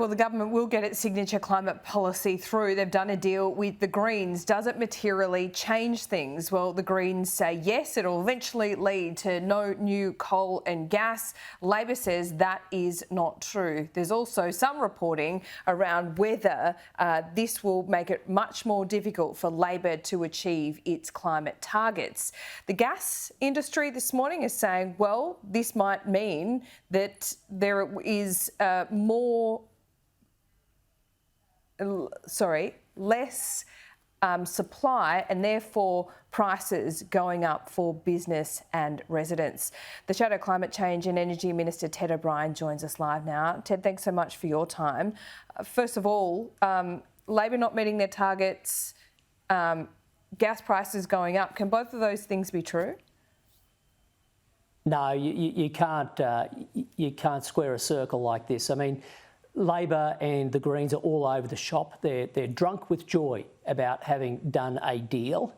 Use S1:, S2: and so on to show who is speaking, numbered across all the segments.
S1: Well, the government will get its signature climate policy through. They've done a deal with the Greens. Does it materially change things? Well, the Greens say yes, it'll eventually lead to no new coal and gas. Labor says that is not true. There's also some reporting around whether this will make it much more difficult for Labor to achieve its climate targets. The gas industry this morning is saying, well, this might mean that there is less supply and therefore prices going up for business and residents. The Shadow Climate Change and Energy Minister Ted O'Brien joins us live now. Ted, thanks so much for your time. First of all, Labor not meeting their targets, gas prices going up. Can both of those things be true?
S2: No, you can't square a circle like this. I mean, Labor and the Greens are all over the shop. They're drunk with joy about having done a deal,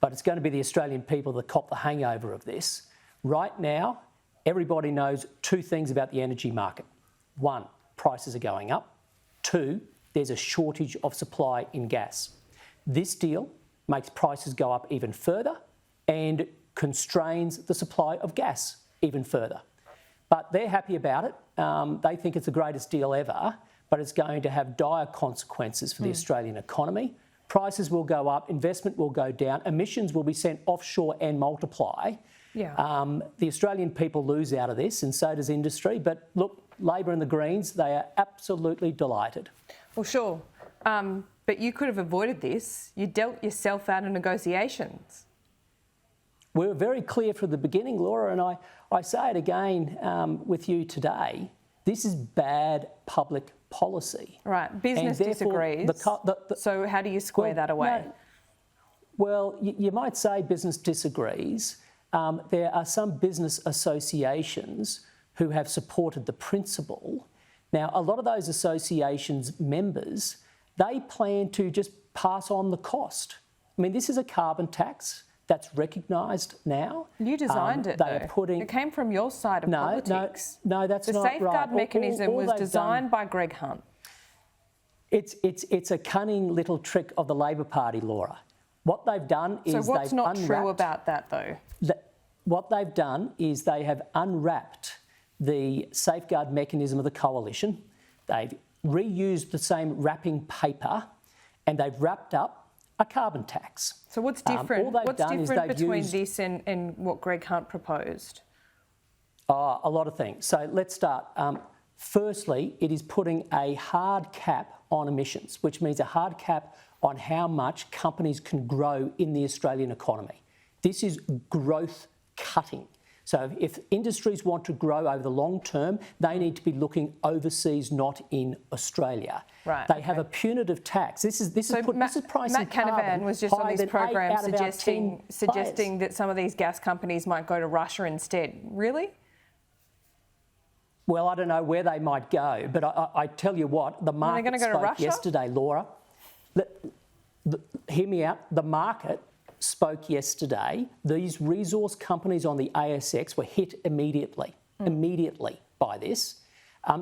S2: but it's going to be the Australian people that cop the hangover of this. Right now, everybody knows two things about the energy market. One, prices are going up. Two, there's a shortage of supply in gas. This deal makes prices go up even further and constrains the supply of gas even further. But they're happy about it. They think it's the greatest deal ever, but it's going to have dire consequences for the Australian economy. Prices will go up, investment will go down, emissions will be sent offshore and multiply. Yeah. The Australian people lose out of this, and so does industry. But look, Labor and the Greens, they are absolutely delighted. Well,
S1: sure. But you could have avoided this. You dealt yourself out of negotiations.
S2: We were very clear from the beginning, Laura, and I say it again with you today. This is bad public policy.
S1: Right, business disagrees. So how do you square that away?
S2: No, well, you might say business disagrees. There are some business associations who have supported the principle. Now, a lot of those associations' members, they plan to just pass on the cost. I mean, this is a carbon tax. That's recognised now.
S1: You designed it, though. It came from your side of politics.
S2: No, that's not right.
S1: The safeguard mechanism was designed by Greg Hunt.
S2: It's a cunning little trick of the Labor Party, Laura. What they've done is
S1: So what's not true about that, though?
S2: What they've done is they have unwrapped the safeguard mechanism of the coalition. They've reused the same wrapping paper and they've wrapped up a carbon tax.
S1: So what's different? What's different between this and what Greg Hunt proposed?
S2: A lot of things. So let's start. Firstly, it is putting a hard cap on emissions, which means a hard cap on how much companies can grow in the Australian economy. This is growth cutting. So if industries want to grow over the long term, they need to be looking overseas, not in Australia.
S1: Right,
S2: they have a punitive tax. This is pricing
S1: Matt Canavan was just on this program suggesting that some of these gas companies might go to Russia instead. Really?
S2: Well, I don't know where they might go, but I tell you what, the market spoke yesterday, Laura. Hear me out. The market spoke yesterday. These resource companies on the ASX were hit immediately by this.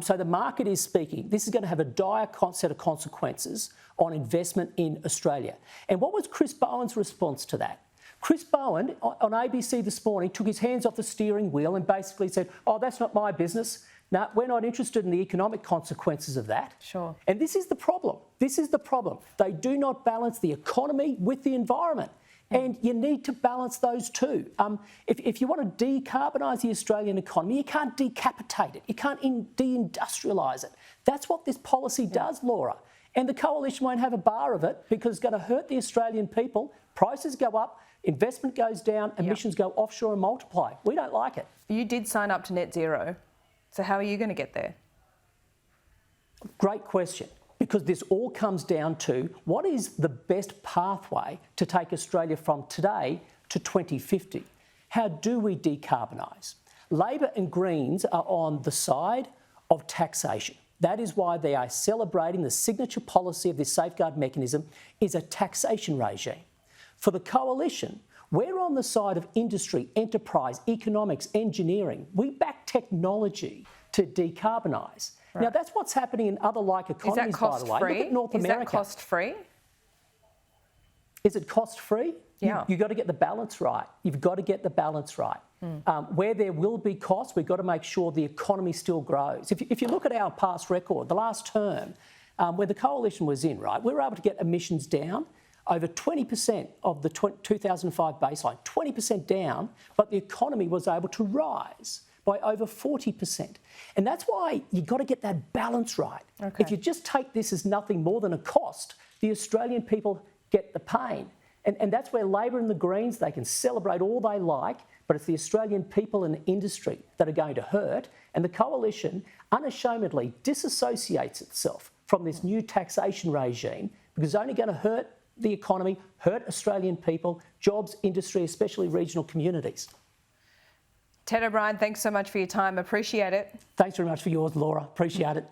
S2: So the market is speaking. This is going to have a dire set of consequences on investment in Australia. And what was Chris Bowen's response to that? Chris Bowen on ABC this morning took his hands off the steering wheel and basically said, oh, that's not my business. No, we're not interested in the economic consequences of that.
S1: Sure.
S2: And this is the problem. This is the problem. They do not balance the economy with the environment. And you need to balance those two. If you want to decarbonise the Australian economy, you can't decapitate it. You can't deindustrialise it. That's what this policy does, Laura. And the coalition won't have a bar of it because it's going to hurt the Australian people. Prices go up, investment goes down, emissions go offshore and multiply. We don't like it.
S1: You did sign up to net zero. So how are you going to get there?
S2: Great question. Because this all comes down to what is the best pathway to take Australia from today to 2050? How do we decarbonise? Labor and Greens are on the side of taxation. That is why they are celebrating the signature policy of this safeguard mechanism is a taxation regime. For the coalition, we're on the side of industry, enterprise, economics, engineering. We back technology to decarbonise. Now, that's what's happening in other like economies, by the way. Look at North America.
S1: Is that cost-free?
S2: Is it cost-free?
S1: Yeah.
S2: You've got to get the balance right. You've got to get the balance right. Where there will be costs, we've got to make sure the economy still grows. If you look at our past record, the last term, where the coalition was in, right, we were able to get emissions down over 20% of the 2005 baseline, 20% down, but the economy was able to rise by over 40%. And that's why you've got to get that balance right.
S1: Okay.
S2: If you just take this as nothing more than a cost, the Australian people get the pain. And that's where Labor and the Greens, they can celebrate all they like, but it's the Australian people and industry that are going to hurt. And the coalition unashamedly disassociates itself from this new taxation regime because it's only going to hurt the economy, hurt Australian people, jobs, industry, especially regional communities.
S1: Ted O'Brien, thanks so much for your time. Appreciate it.
S2: Thanks very much for yours, Laura. Appreciate it.